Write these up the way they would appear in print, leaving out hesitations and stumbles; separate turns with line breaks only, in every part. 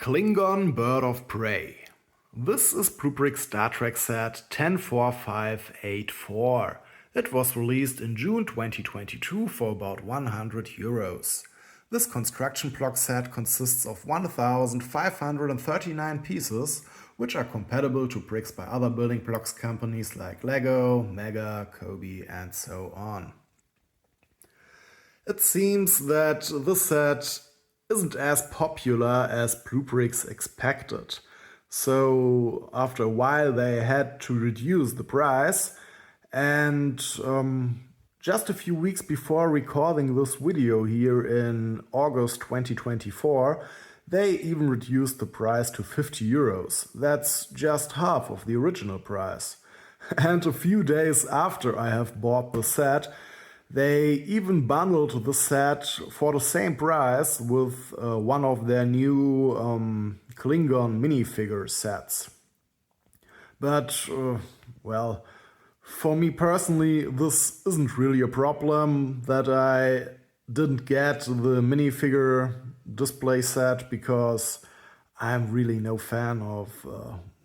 Klingon Bird of Prey. This is BlueBrixx Star Trek set 104584. It was released in June 2022 for about €100. This construction block set consists of 1539 pieces, which are compatible to bricks by other building blocks companies like Lego, Mega, Kobe, and so on. It seems that this set isn't as popular as BlueBrixx expected. So after a while they had to reduce the price, and just a few weeks before recording this video here in August 2024, they even reduced the price to €50. That's just half of the original price. And a few days after I have bought the set, they even bundled the set for the same price with one of their new Klingon minifigure sets. But, well, for me personally, this isn't really a problem that I didn't get the minifigure display set, because I'm really no fan of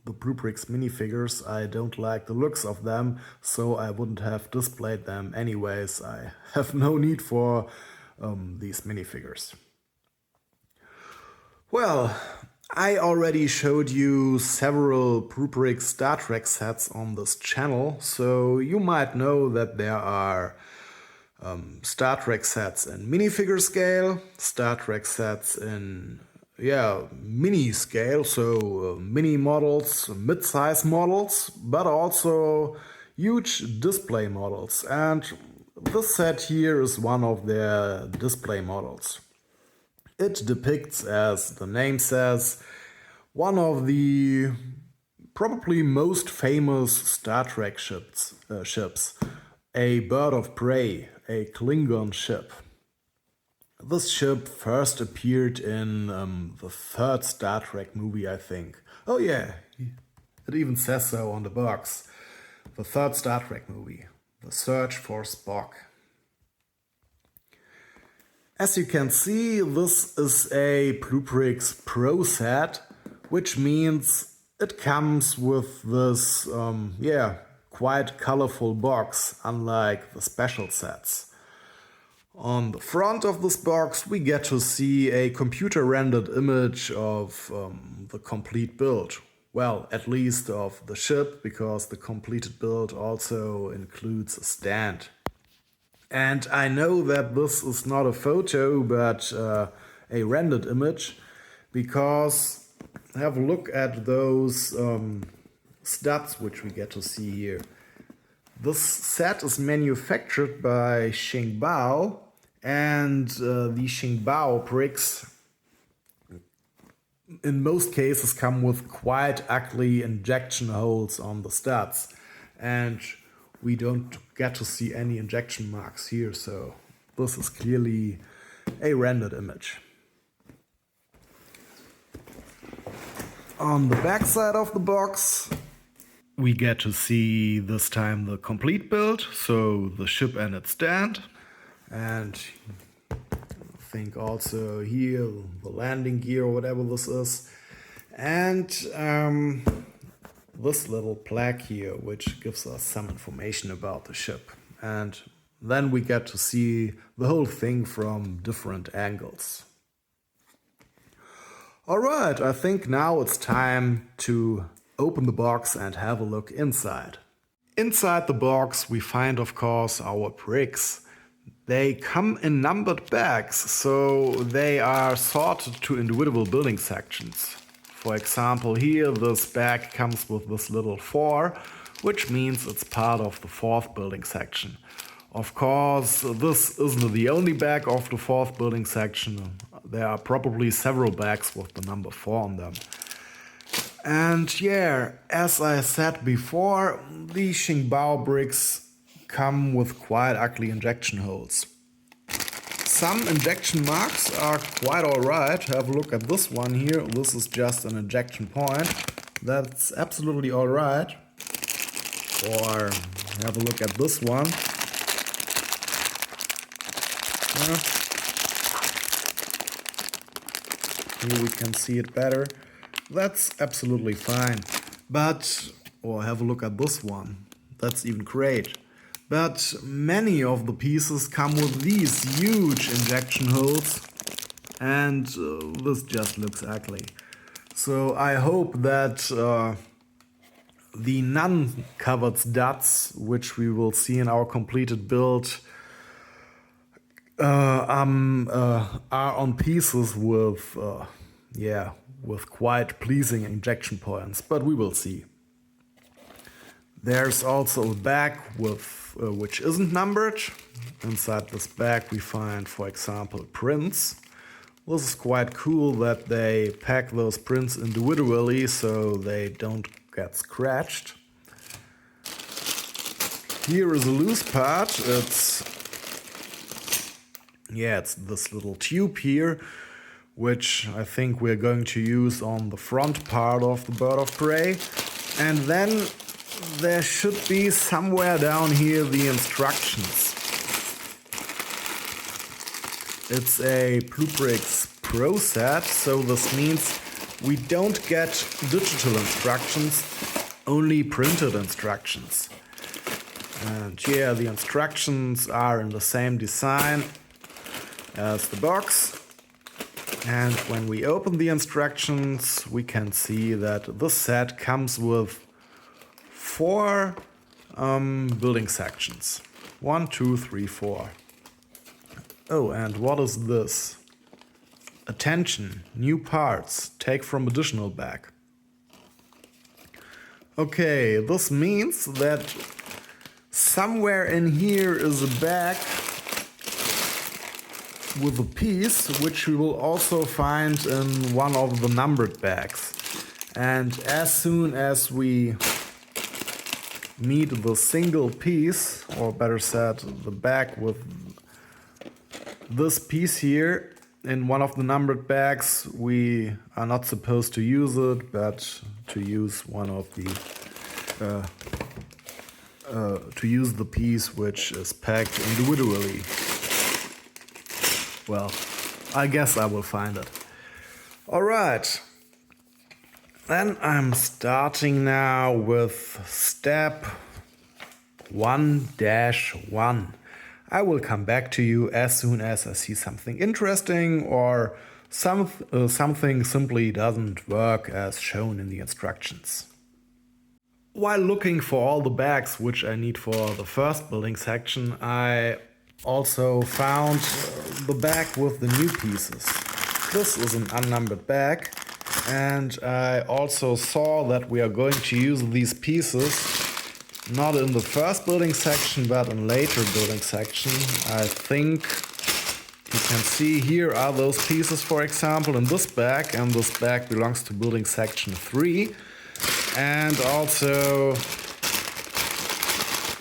the BlueBrixx minifigures. I don't like the looks of them, so I wouldn't have displayed them anyways. I have no need for these minifigures. Well, I already showed you several BlueBrixx Star Trek sets on this channel, so you might know that there are Star Trek sets in minifigure scale, Star Trek sets in mini scale, so mini models, mid-size models, but also huge display models. And this set here is one of their display models. It depicts, as the name says, one of the probably most famous Star Trek ships, a bird of prey, a Klingon ship. This ship first appeared in the third Star Trek movie, I think. Oh yeah, it even says so on the box. The third Star Trek movie, The Search for Spock. As you can see, this is a BlueBrixx Pro set, which means it comes with this, quite colorful box, unlike the special sets. On the front of this box we get to see a computer-rendered image of the complete build. Well, at least of the ship, because the completed build also includes a stand. And I know that this is not a photo, but a rendered image, because have a look at those studs which we get to see here. This set is manufactured by Xingbao, and the Xingbao bricks in most cases come with quite ugly injection holes on the studs, and we don't get to see any injection marks here, so this is clearly a rendered image. On the back side of the box we get to see this time the complete build, so the ship and its stand, and I think also here the landing gear or whatever this is, and this little plaque here which gives us some information about the ship. And then we get to see the whole thing from different angles. Alright, I think now it's time to open the box and have a look inside. Inside the box we find, of course, our bricks. They come in numbered bags, so they are sorted to individual building sections. For example, here this bag comes with this little 4, which means it's part of the 4th building section. Of course, this isn't the only bag of the 4th building section. There are probably several bags with the number 4 on them. And yeah, as I said before, the Xingbao bricks come with quite ugly injection holes. Some injection marks are quite alright. Have a look at this one here. This is just an injection point. That's absolutely alright. Or have a look at this one. Here we can see it better. That's absolutely fine. But, or have a look at this one. That's even great. But many of the pieces come with these huge injection holes, and this just looks ugly. So I hope that the non-covered studs, which we will see in our completed build, are on pieces with quite pleasing injection points, but we will see. There's also a bag with which isn't numbered. Inside this bag we find, for example, prints. This is quite cool that they pack those prints individually so they don't get scratched. Here is a loose part. It's this little tube here, which I think we're going to use on the front part of the bird of prey. And then there should be somewhere down here the instructions. It's a BlueBrixx Pro set, so this means we don't get digital instructions, only printed instructions. And yeah, the instructions are in the same design as the box. And when we open the instructions, we can see that this set comes with 4 building sections. 1, 2, 3, 4. Oh, and what is this? Attention, new parts, take from additional bag. Okay, this means that somewhere in here is a bag with a piece, which we will also find in one of the numbered bags. And as soon as we meet the single piece, or better said, the bag with this piece here in one of the numbered bags, we are not supposed to use it, but to use one of the to use the piece which is packed individually. Well, I guess I will find it. All right. Then I'm starting now with step 1-1. I will come back to you as soon as I see something interesting or something simply doesn't work as shown in the instructions. While looking for all the bags which I need for the first building section, I also found the bag with the new pieces. This is an unnumbered bag, and I also saw that we are going to use these pieces not in the first building section, but in later building section. I think you can see here are those pieces, for example, in this bag, and this bag belongs to building section 3. And also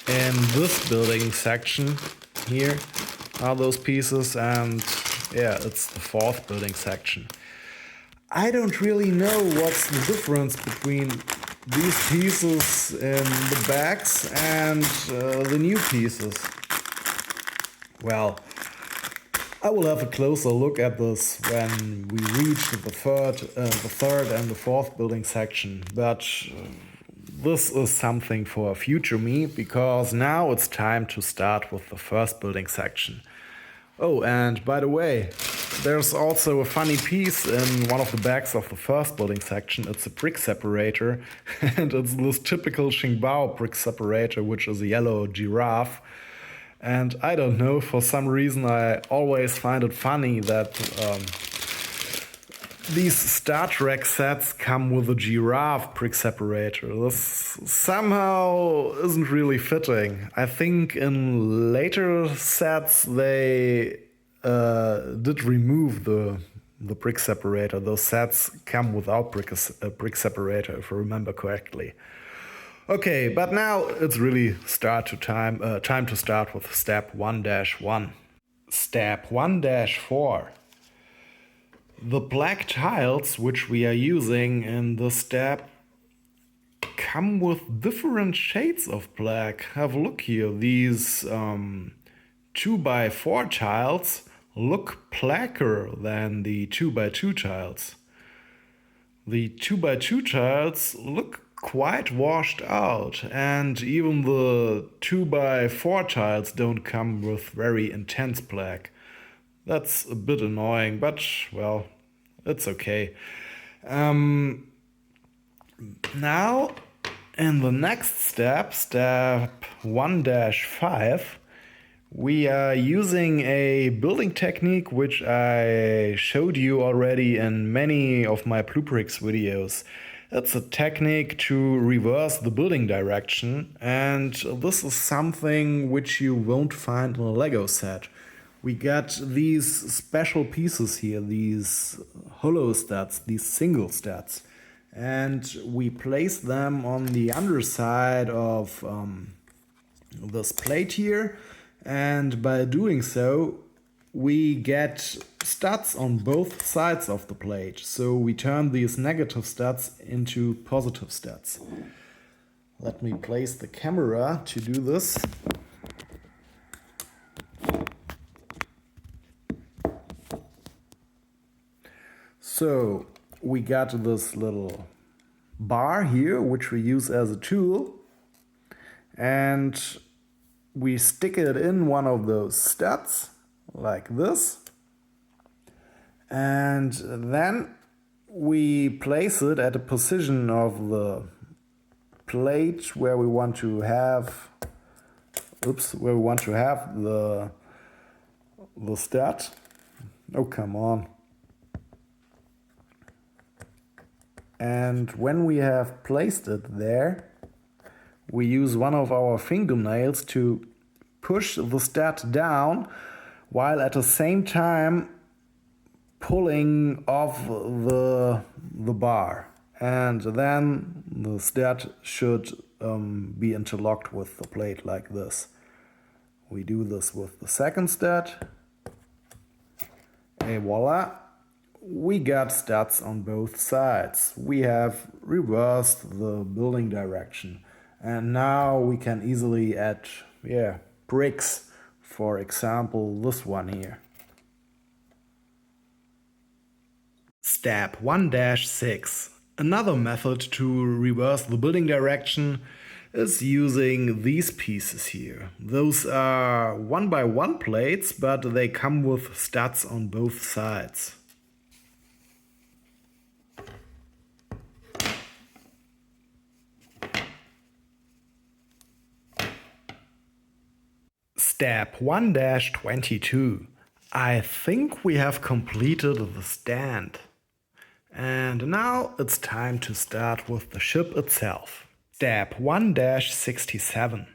in this building section here are those pieces, and yeah, it's the 4th building section. I don't really know what's the difference between these pieces in the bags and the new pieces. Well, I will have a closer look at this when we reach the third and the 4th building section. But this is something for future me, because now it's time to start with the first building section. Oh, and by the way, there's also a funny piece in one of the bags of the first building section. It's a brick separator, and it's this typical Xingbao brick separator, which is a yellow giraffe. And I don't know, for some reason I always find it funny that these Star Trek sets come with a giraffe brick separator. This somehow isn't really fitting. I think in later sets they did remove the brick separator. Those sets come without brick separator, if I remember correctly. Okay, but now it's really time to start with step 1-1. Step 1-4. The black tiles which we are using in this step come with different shades of black. Have a look here. These 2x4 tiles look blacker than the 2x2 tiles. The 2x2 tiles look quite washed out, and even the 2x4 tiles don't come with very intense black. That's a bit annoying, but well, it's okay. Now, in the next step, step 1-5, we are using a building technique which I showed you already in many of my BlueBrixx videos. It's a technique to reverse the building direction, and this is something which you won't find in a Lego set. We got these special pieces here, these hollow studs, these single studs, and we place them on the underside of this plate here, and by doing so we get studs on both sides of the plate. So we turn these negative studs into positive studs. Let me place the camera to do this. So we got this little bar here, which we use as a tool, and we stick it in one of those studs like this, and then we place it at a position of the plate where we want to have the stud. Oh, come on. And when we have placed it there, we use one of our fingernails to push the stud down, while at the same time pulling off the bar. And then the stud should be interlocked with the plate like this. We do this with the second stud. Et voila! We got studs on both sides. We have reversed the building direction. And now we can easily add bricks, for example this one here. Step 1-6. Another method to reverse the building direction is using these pieces here. Those are 1x1 plates, but they come with studs on both sides. Step 1-22. I think we have completed the stand. And now it's time to start with the ship itself. Step 1-67.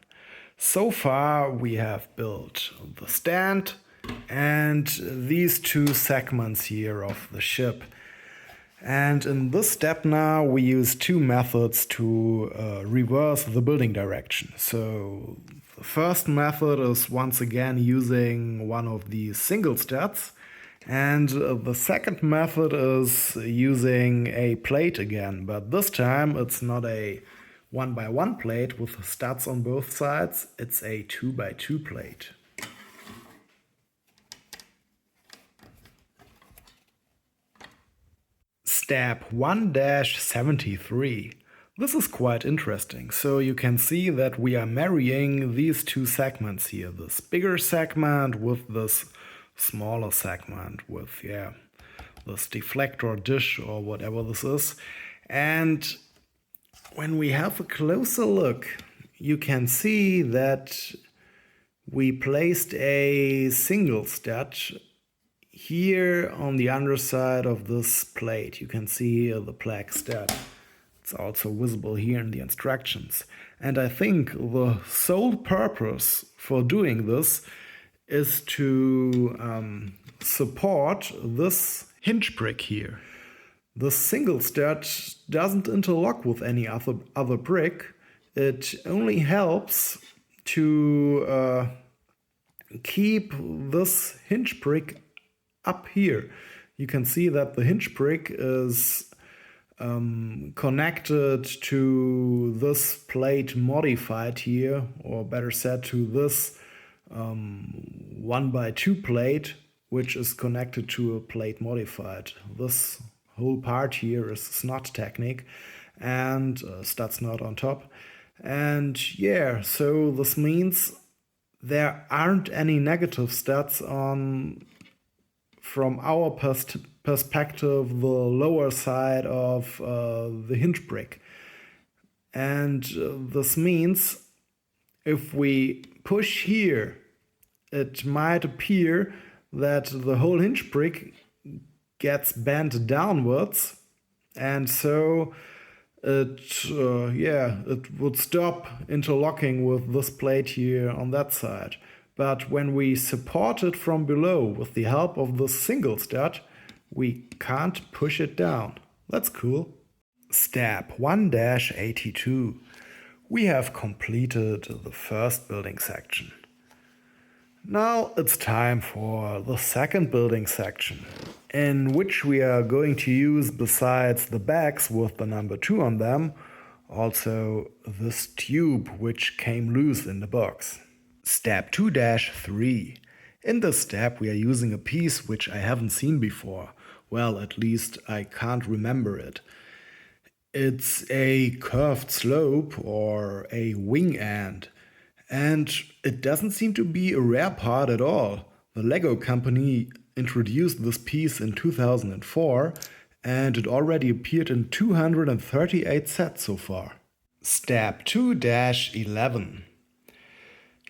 So far we have built the stand and these two segments here of the ship. And in this step now we use two methods to reverse the building direction. So the first method is once again using one of these single studs, and the second method is using a plate again, but this time it's not a 1x1 plate with studs on both sides, it's a 2x2 plate. Step 1-73. This is quite interesting. So you can see that we are marrying these two segments here, this bigger segment with this smaller segment with this deflector dish or whatever this is. And when we have a closer look, you can see that we placed a single stud here on the underside of this plate. You can see here the black stud. It's also visible here in the instructions. And I think the sole purpose for doing this is to support this hinge brick here. The single stud doesn't interlock with any other brick. It only helps to keep this hinge brick up here. You can see that the hinge brick is connected to this plate modified here, or better said to this 1x2 plate, which is connected to a plate modified. This whole part here is snot technique and stud snot on top. And yeah, so this means there aren't any negative stats on, from our perspective, the lower side of the hinge brick. And this means if we push here, it might appear that the whole hinge brick gets bent downwards, and so it would stop interlocking with this plate here on that side. But when we support it from below with the help of this single stud, we can't push it down. That's cool. Step 1-82. We have completed the first building section. Now it's time for the second building section, in which we are going to use, besides the bags with the number 2 on them, also this tube which came loose in the box. Step 2-3. In this step we are using a piece which I haven't seen before. Well, at least I can't remember it. It's a curved slope or a wing end. And it doesn't seem to be a rare part at all. The Lego company introduced this piece in 2004 and it already appeared in 238 sets so far. Step 2-11.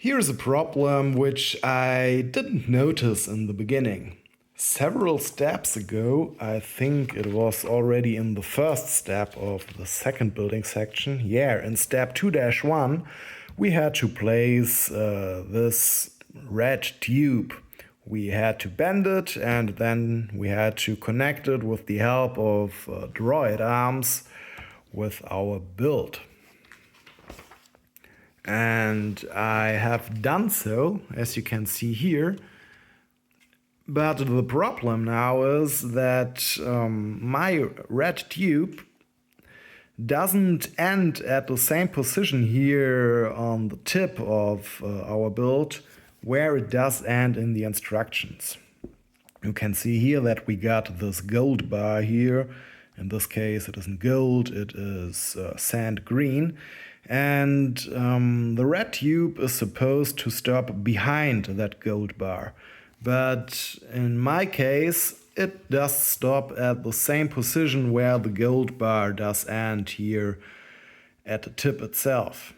Here's a problem which I didn't notice in the beginning. Several steps ago, I think it was already in the first step of the second building section, in step 2-1, we had to place this red tube. We had to bend it and then we had to connect it with the help of droid arms with our build. And I have done so, as you can see here. But the problem now is that my red tube doesn't end at the same position here on the tip of our build where it does end in the instructions. You can see here that we got this gold bar here. In this case it isn't gold, it is sand green. And the red tube is supposed to stop behind that gold bar. But in my case, it does stop at the same position where the gold bar does end here at the tip itself.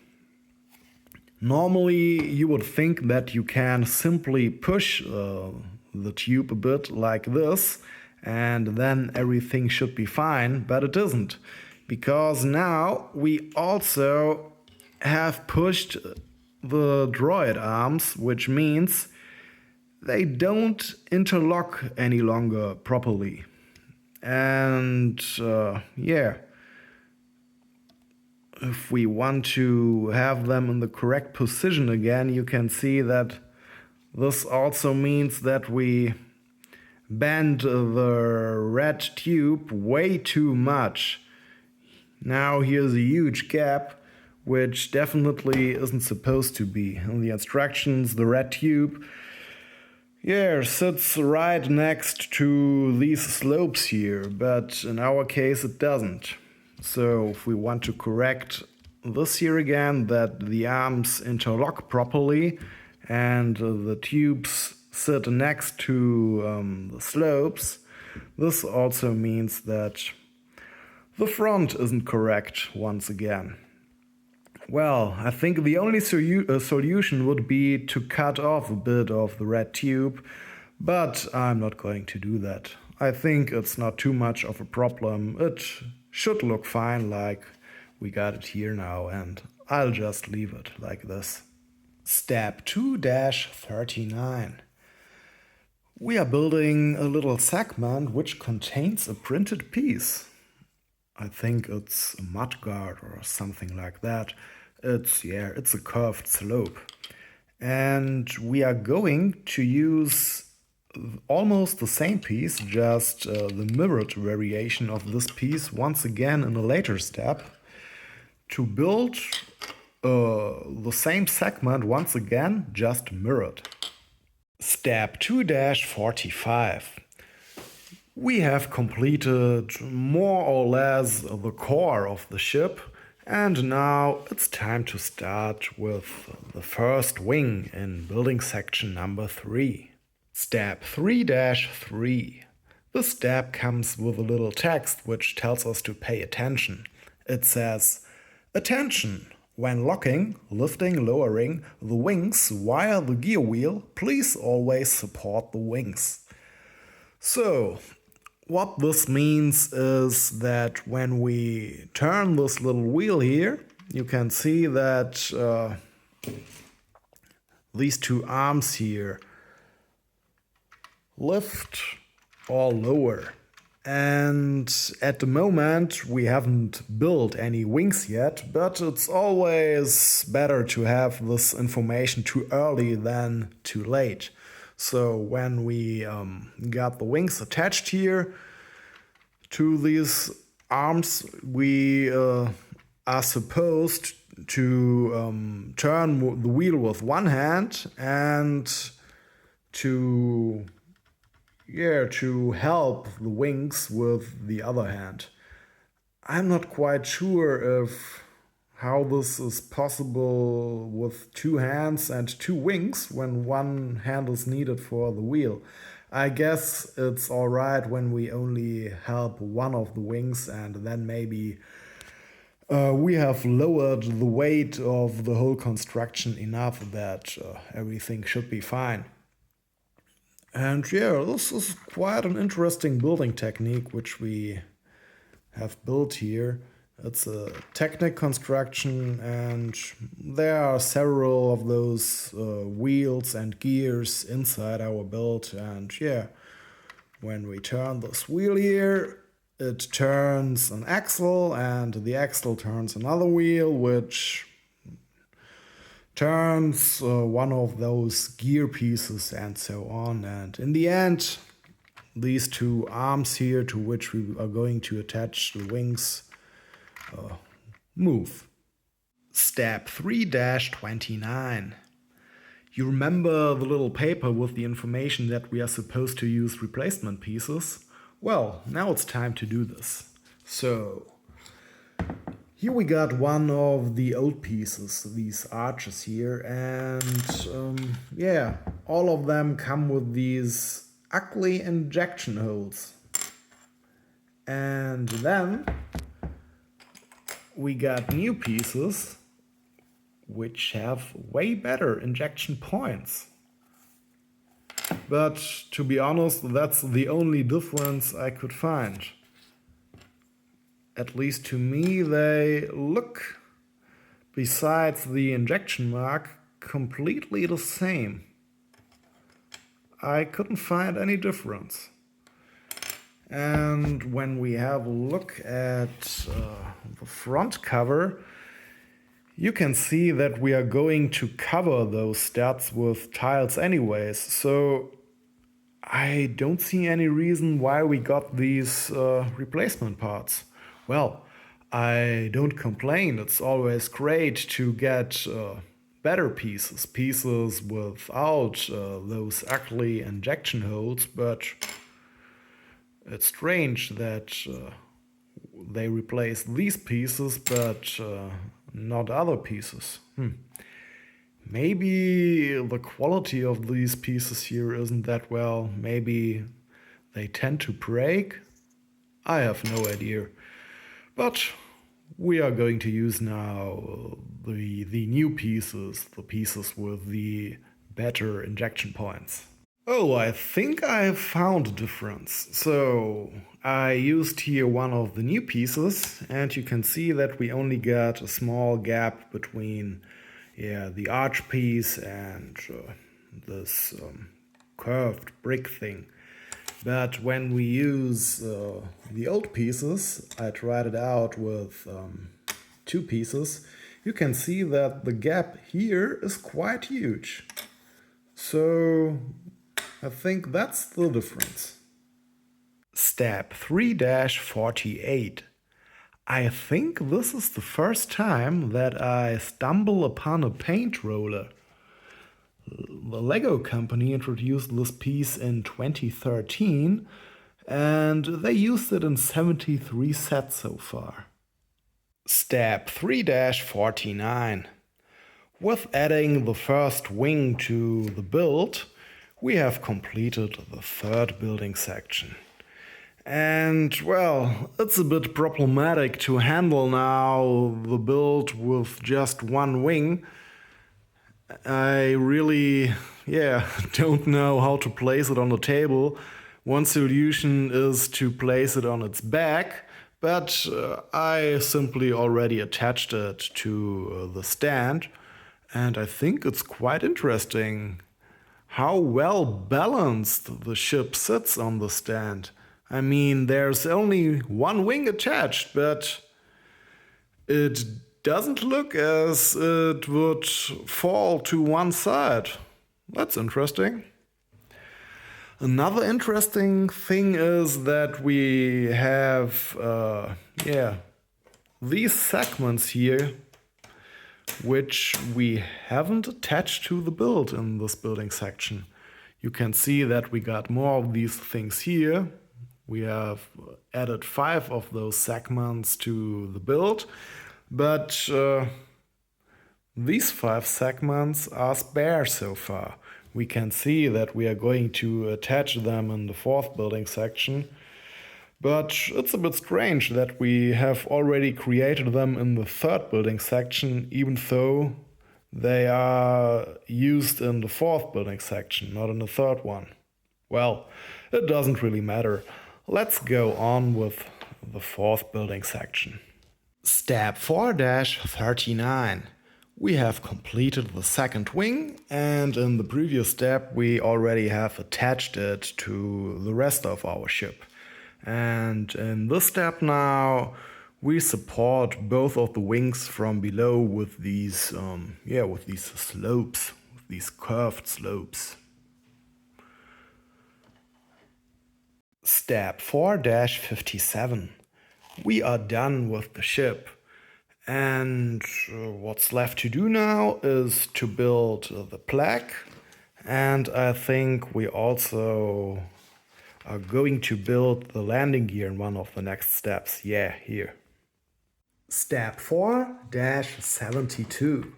Normally, you would think that you can simply push the tube a bit like this, and then everything should be fine, but it isn't. Because now we also have pushed the droid arms, which means they don't interlock any longer properly. And if we want to have them in the correct position again, you can see that this also means that we bend the red tube way too much. Now here's a huge gap, which definitely isn't supposed to be. In the instructions, the red tube sits right next to these slopes here, but in our case it doesn't. So if we want to correct this here again, that the arms interlock properly and the tubes sit next to the slopes, this also means that the front isn't correct once again. Well, I think the only solution would be to cut off a bit of the red tube, but I'm not going to do that. I think it's not too much of a problem. It should look fine like we got it here now, and I'll just leave it like this. Step 2-39. We are building a little segment which contains a printed piece. I think it's a mudguard or something like that. It's a curved slope. And we are going to use almost the same piece, just the mirrored variation of this piece once again in a later step, to build the same segment once again, just mirrored. Step 2-45. We have completed more or less the core of the ship, and now it's time to start with the first wing in building section number 3. Step 3-3. This step comes with a little text which tells us to pay attention. It says, "Attention! When locking, lifting, lowering the wings via the gear wheel, please always support the wings." So, what this means is that when we turn this little wheel here, you can see that these two arms here lift or lower. And at the moment we haven't built any wings yet, but it's always better to have this information too early than too late. So when we got the wings attached here to these arms, we are supposed to turn the wheel with one hand and to help the wings with the other hand. I'm not quite sure if how this is possible with two hands and two wings when one hand is needed for the wheel. I guess it's alright when we only help one of the wings, and then maybe we have lowered the weight of the whole construction enough that everything should be fine. And this is quite an interesting building technique which we have built here. It's a Technic construction, and there are several of those wheels and gears inside our build. And when we turn this wheel here, it turns an axle, and the axle turns another wheel, which turns one of those gear pieces, and so on. And in the end, these two arms here to which we are going to attach the wings move. Step 3-29. You remember the little paper with the information that we are supposed to use replacement pieces? Well, now it's time to do this. So, here we got one of the old pieces, these arches here, and all of them come with these ugly injection holes. And then we got new pieces which have way better injection points. But to be honest, that's the only difference I could find. At least to me, they look, besides the injection mark, completely the same. I couldn't find any difference. And when we have a look at the front cover, you can see that we are going to cover those studs with tiles anyways. So I don't see any reason why we got these replacement parts. Well, I don't complain. It's always great to get better pieces without those ugly injection holes, but it's strange that they replace these pieces but not other pieces. Maybe the quality of these pieces here isn't that well. Maybe they tend to break. I have no idea. But we are going to use now the new pieces, the pieces with the better injection points. Oh, I think I have found a difference. So I used here one of the new pieces, and you can see that we only got a small gap between the arch piece and this curved brick thing. But when we use the old pieces, I tried it out with two pieces, you can see that the gap here is quite huge. So I think that's the difference. Step 3-48. I think this is the first time that I stumble upon a paint roller. the Lego company introduced this piece in 2013 and they used it in 73 sets so far. Step 3-49. With adding the first wing to the build, we have completed the third building section. And well, it's a bit problematic to handle now the build with just one wing. I really, don't know how to place it on the table. One solution is to place it on its back, but I simply already attached it to the stand. And I think it's quite interesting how well balanced the ship sits on the stand. I mean, there's only one wing attached, but it doesn't look as it would fall to one side. That's interesting. Another interesting thing is that we have, these segments here, which we haven't attached to the build in this building section. You can see that we got more of these things here. We have added 5 of those segments to the build, but these 5 segments are spare so far. We can see that we are going to attach them in the 4th building section, but it's a bit strange that we have already created them in the 3rd building section, even though they are used in the 4th building section, not in the 3rd one. Well, it doesn't really matter. Let's go on with the 4th building section. Step 4-39. We have completed the 2nd wing, and in the previous step we already have attached it to the rest of our ship. And in this step now we support both of the wings from below with these slopes, with these curved slopes. Step 4-57. We are done with the ship. And what's left to do now is to build the plaque. And I think we also are going to build the landing gear in one of the next steps. Yeah, here. Step 4-72.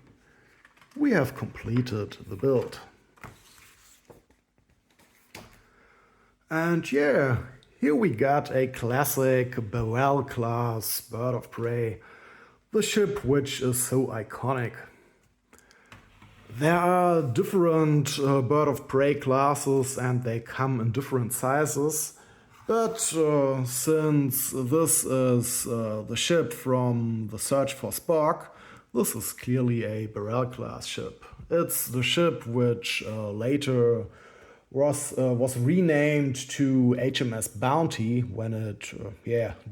We have completed the build. And yeah, here we got a classic BlueBrixx class bird of prey, the ship which is so iconic. There are different bird of prey classes and they come in different sizes, but since this is the ship from the Search for Spock, this is clearly a BlueBrixx class ship. It's the ship which later was renamed to HMS Bounty when it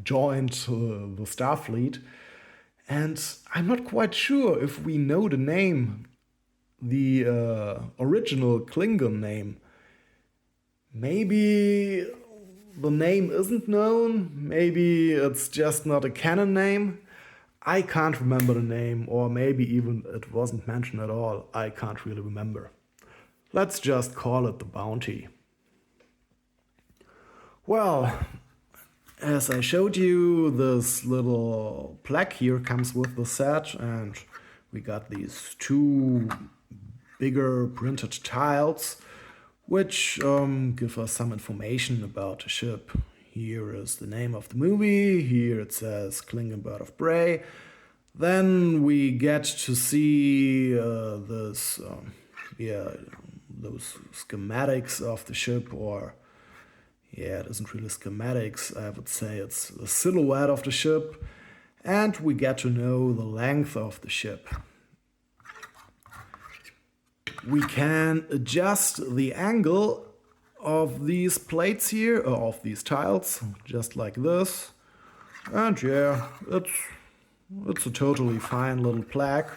joined the Starfleet. And I'm not quite sure if we know the name, the original Klingon name. Maybe the name isn't known, maybe it's just not a canon name. I can't remember the name, or maybe even it wasn't mentioned at all. I can't really remember. Let's just call it the Bounty. Well, as I showed you, this little plaque here comes with the set, and we got these 2 bigger printed tiles, which give us some information about the ship. Here is the name of the movie, here it says Klingon Bird of Prey. Then we get to see those schematics of the ship, or it isn't really schematics, I would say it's the silhouette of the ship, and we get to know the length of the ship. We can adjust the angle of these plates here, or of these tiles, just like this. And it's a totally fine little plaque.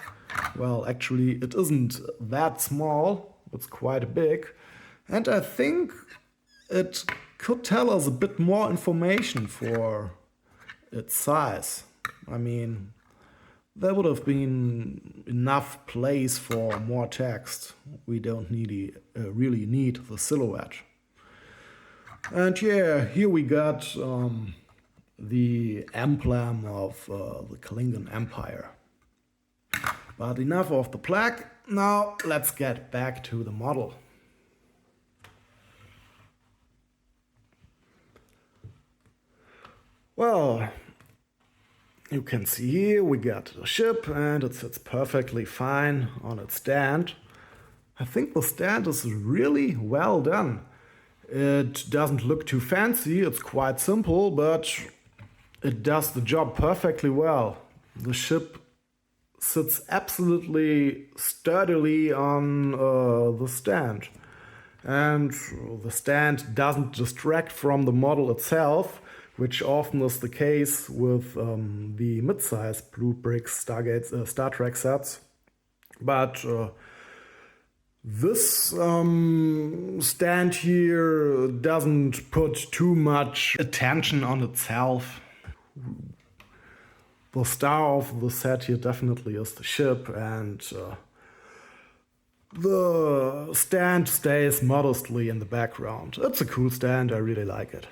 Well, actually it isn't that small, it's quite big. And I think it could tell us a bit more information for its size. I mean, There would have been enough place for more text. We don't really need the silhouette. And yeah, here we got the emblem of the Klingon Empire. But enough of the plaque. Now let's get back to the model. Well, you can see here we got the ship and it sits perfectly fine on its stand. I think the stand is really well done. It doesn't look too fancy, it's quite simple, but it does the job perfectly well. The ship sits absolutely sturdily on the stand. And the stand doesn't distract from the model itself, which often is the case with the mid-size BlueBrixx Star Trek sets. But this stand here doesn't put too much attention on itself. The star of the set here definitely is the ship, and the stand stays modestly in the background. It's a cool stand, I really like it.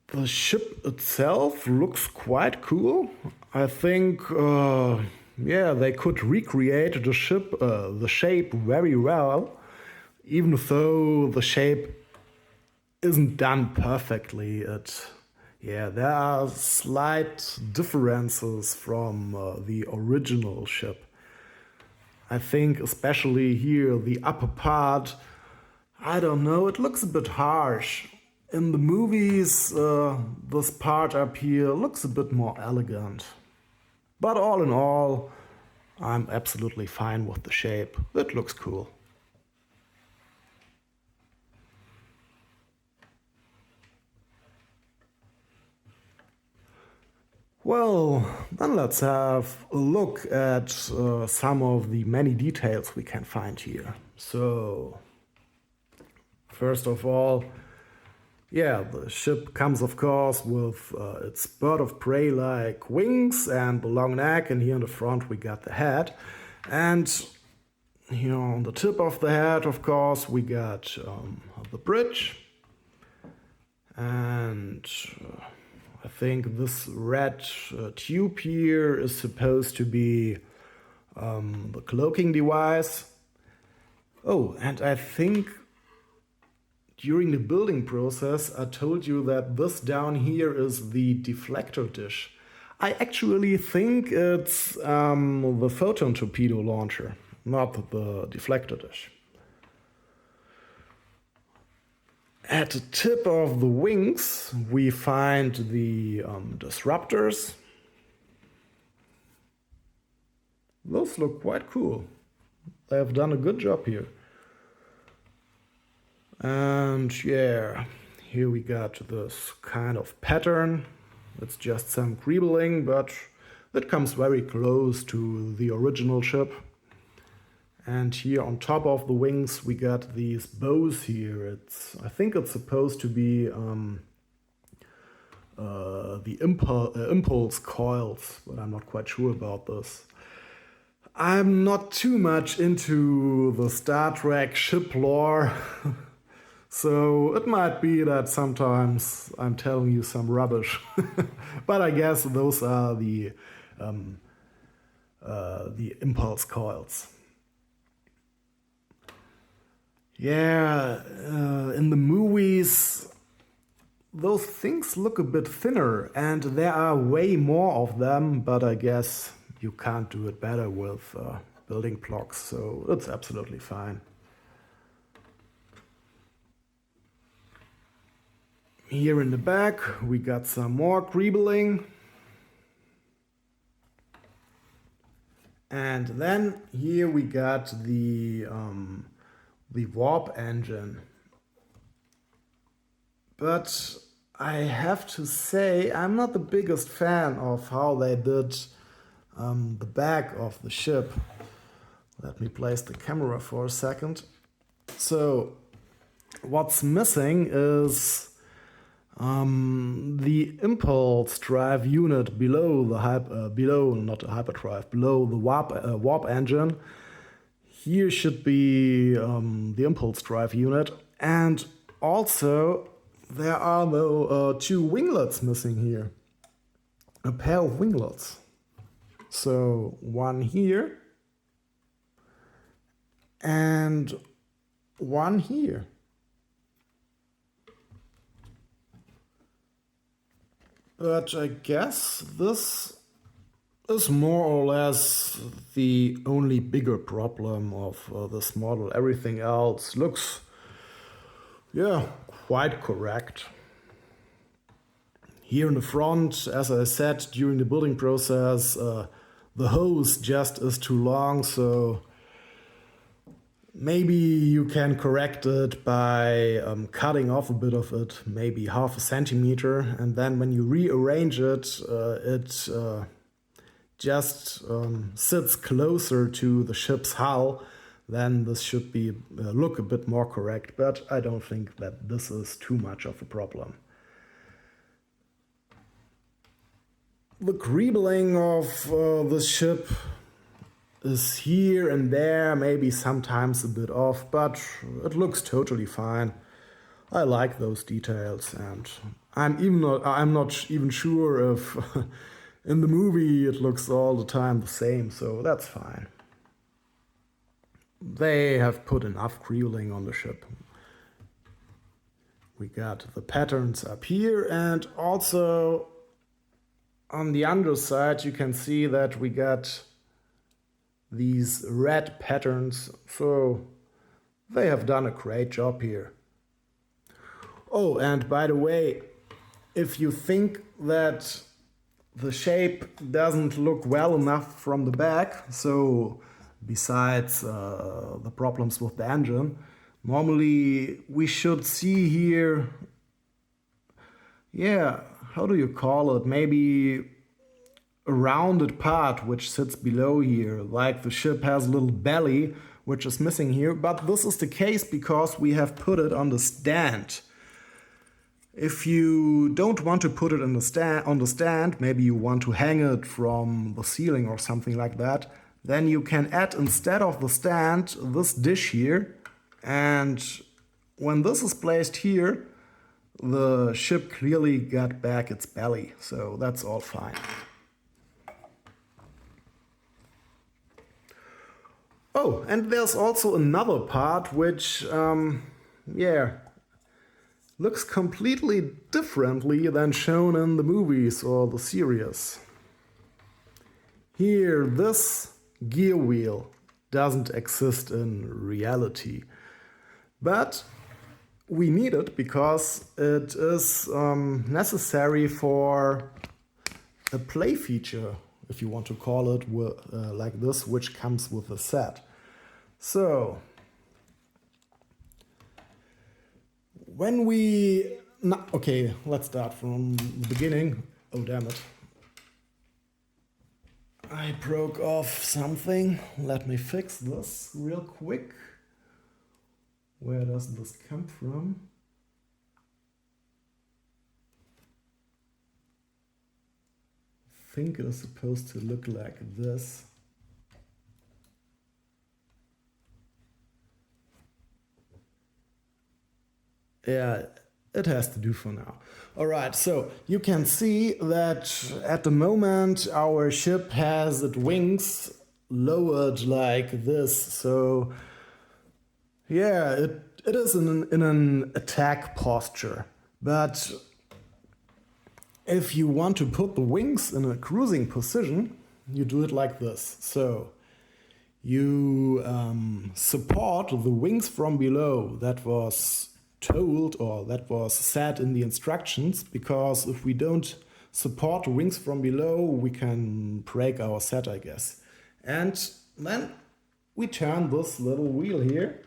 The ship itself looks quite cool. I think, yeah, they could recreate the shape very well, even though the shape isn't done perfectly. Yeah, there are slight differences from the original ship. I think especially here, the upper part, I don't know, it looks a bit harsh. In the movies, this part up here looks a bit more elegant. But all in all, I'm absolutely fine with the shape. It looks cool. Well, then let's have a look at some of the many details we can find here. So, first of all, yeah, the ship comes, of course, with its bird of prey-like wings and the long neck, and here in the front we got the head. And here on the tip of the head, of course, we got the bridge. And I think this red tube here is supposed to be the cloaking device. Oh, and I think during the building process, I told you that this down here is the deflector dish. I actually think it's the photon torpedo launcher, not the deflector dish. At the tip of the wings, we find the disruptors. Those look quite cool. They have done a good job here. And yeah, here we got this kind of pattern. It's just some greebling, but it comes very close to the original ship. And here on top of the wings we got these bows here. I think it's supposed to be the impulse coils, but I'm not quite sure about this. I'm not too much into the Star Trek ship lore. So it might be that sometimes I'm telling you some rubbish, but I guess those are the impulse coils. Yeah, in the movies, those things look a bit thinner, and there are way more of them, but I guess you can't do it better with building blocks, so it's absolutely fine. Here in the back, we got some more greebling. And then here we got the warp engine. But I have to say, I'm not the biggest fan of how they did the back of the ship. Let me place the camera for a second. So, what's missing is the the impulse drive unit below the not the hyperdrive, below the warp engine. Here should be the impulse drive unit, and also there are the two winglets missing here. A pair of winglets. So one here and one here. But I guess this is more or less the only bigger problem of this model. Everything else looks, yeah, quite correct. Here in the front, as I said during the building process, the hose just is too long, so maybe you can correct it by cutting off a bit of it, maybe half a centimeter, and then when you rearrange it, it just sits closer to the ship's hull. Then this should be look a bit more correct, but I don't think that this is too much of a problem. The greebling of the ship is here and there, maybe sometimes a bit off, but it looks totally fine. I like those details, and I'm not even sure if in the movie it looks all the time the same, so that's fine. They have put enough greebling on the ship. We got the patterns up here, and also on the underside you can see that we got these red patterns, so they have done a great job here. Oh, and by the way, if you think that the shape doesn't look well enough from the back, so besides the problems with the engine, normally we should see here, yeah, how do you call it, maybe a rounded part which sits below here, like the ship has a little belly which is missing here, but this is the case because we have put it on the stand. If you don't want to put it on the stand, maybe you want to hang it from the ceiling or something like that, then you can add, instead of the stand, this dish here, and when this is placed here, the ship clearly got back its belly, so that's all fine. Oh, and there's also another part which, looks completely differently than shown in the movies or the series. Here, this gear wheel doesn't exist in reality, but we need it because it is necessary for a play feature, if you want to call it like this, which comes with the set. So, when okay, let's start from the beginning. Oh, damn it. I broke off something. Let me fix this real quick. Where does this come from? I think it is supposed to look like this. Yeah, it has to do for now. Alright, so you can see that at the moment our ship has its wings lowered like this. So yeah, it is in an attack posture. But if you want to put the wings in a cruising position, you do it like this. So you support the wings from below. That was told, or that was said in the instructions, because if we don't support the wings from below, we can break our set, I guess. And then we turn this little wheel here.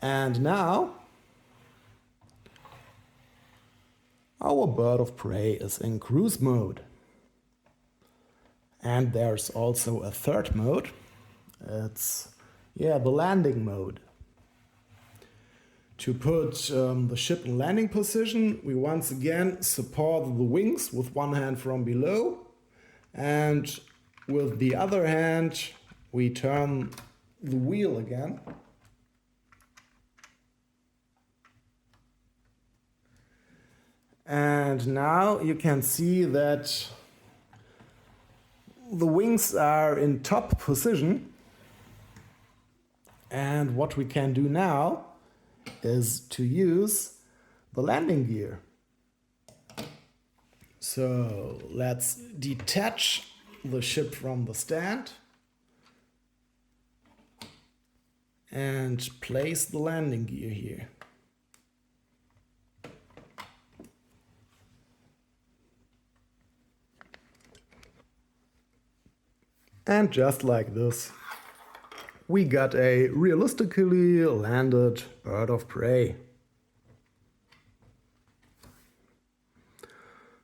And now our bird of prey is in cruise mode. And there's also a third mode. It's, the landing mode. To put the ship in landing position, we once again support the wings with one hand from below, and with the other hand we turn the wheel again. And now you can see that the wings are in top position, and what we can do now is to use the landing gear. So let's detach the ship from the stand and place the landing gear here. And just like this, we got a realistically landed bird of prey.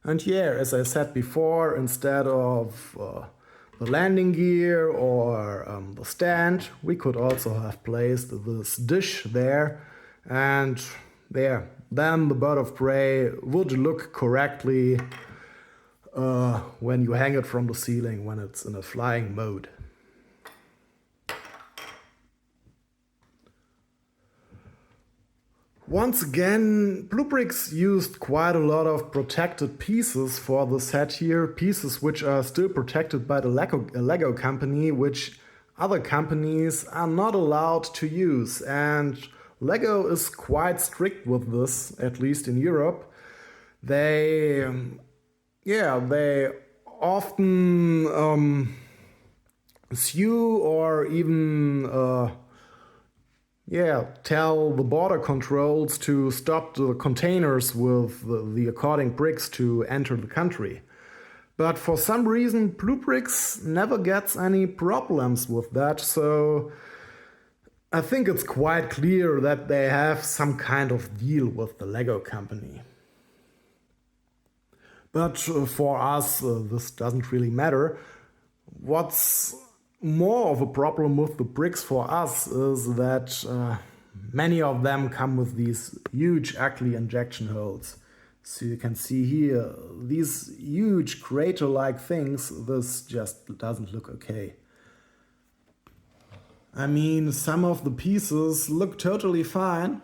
And as I said before, instead of the landing gear or the stand, we could also have placed this dish there, and then the bird of prey would look correctly when you hang it from the ceiling, when it's in a flying mode. Once again, BlueBrixx used quite a lot of protected pieces for the set here, pieces which are still protected by the Lego company, which other companies are not allowed to use. And Lego is quite strict with this, at least in Europe. They often sue or even tell the border controls to stop the containers with the according bricks to enter the country. But for some reason, BlueBrixx never gets any problems with that, so I think it's quite clear that they have some kind of deal with the Lego company. But for us, this doesn't really matter. What's more of a problem with the bricks for us is that many of them come with these huge ugly injection holes. So you can see here, these huge crater-like things, this just doesn't look okay. I mean, some of the pieces look totally fine.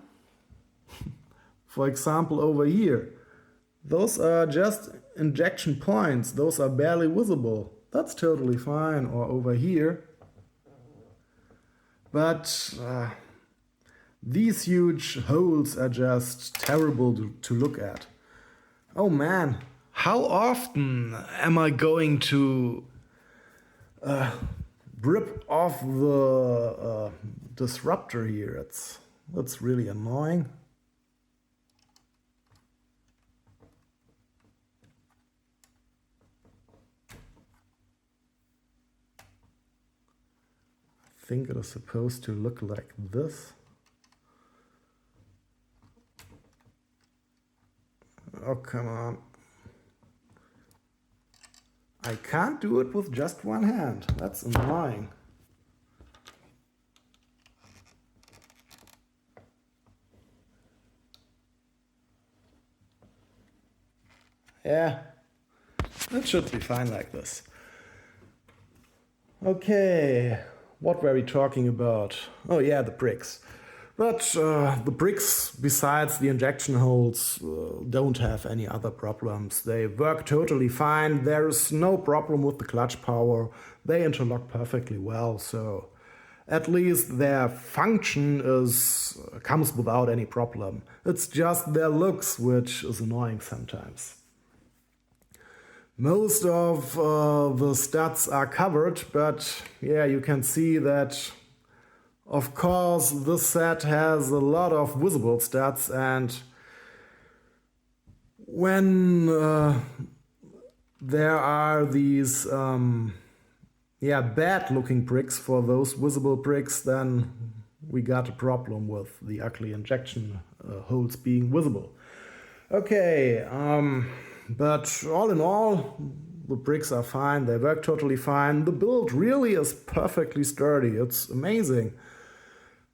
For example, over here. Those are just injection points, those are barely visible. That's totally fine, or over here. But these huge holes are just terrible to look at. Oh man, how often am I going to rip off the disruptor here? That's really annoying. I think it is supposed to look like this. Oh, come on. I can't do it with just one hand. That's annoying. Yeah, it should be fine like this. Okay. What were we talking about? Oh yeah, the bricks. But the bricks, besides the injection holes, don't have any other problems. They work totally fine. There is no problem with the clutch power. They interlock perfectly well, so at least their function comes without any problem. It's just their looks which is annoying sometimes. Most of the studs are covered, but you can see that, of course, this set has a lot of visible studs, and when there are these bad looking bricks for those visible bricks, then we got a problem with the ugly injection holes being visible. Okay, but all in all, The bricks are fine, they work totally fine. The build really is perfectly sturdy, it's amazing.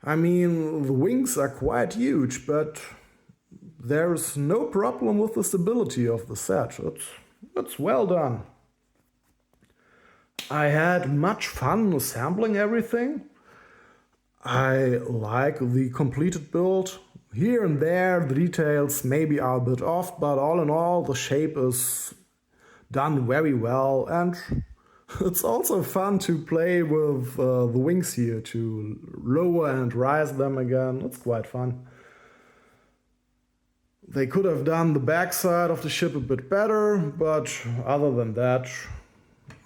I mean, the wings are quite huge, but there's no problem with the stability of the set. It's well done. I had much fun assembling everything. I like the completed build. Here and there the details maybe are a bit off, but all in all the shape is done very well, and it's also fun to play with the wings here, to lower and rise them again. It's quite fun. They could have done the backside of the ship a bit better, but other than that,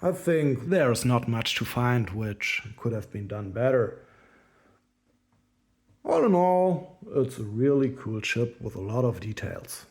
I think there's not much to find which could have been done better. All in all, it's a really cool ship with a lot of details.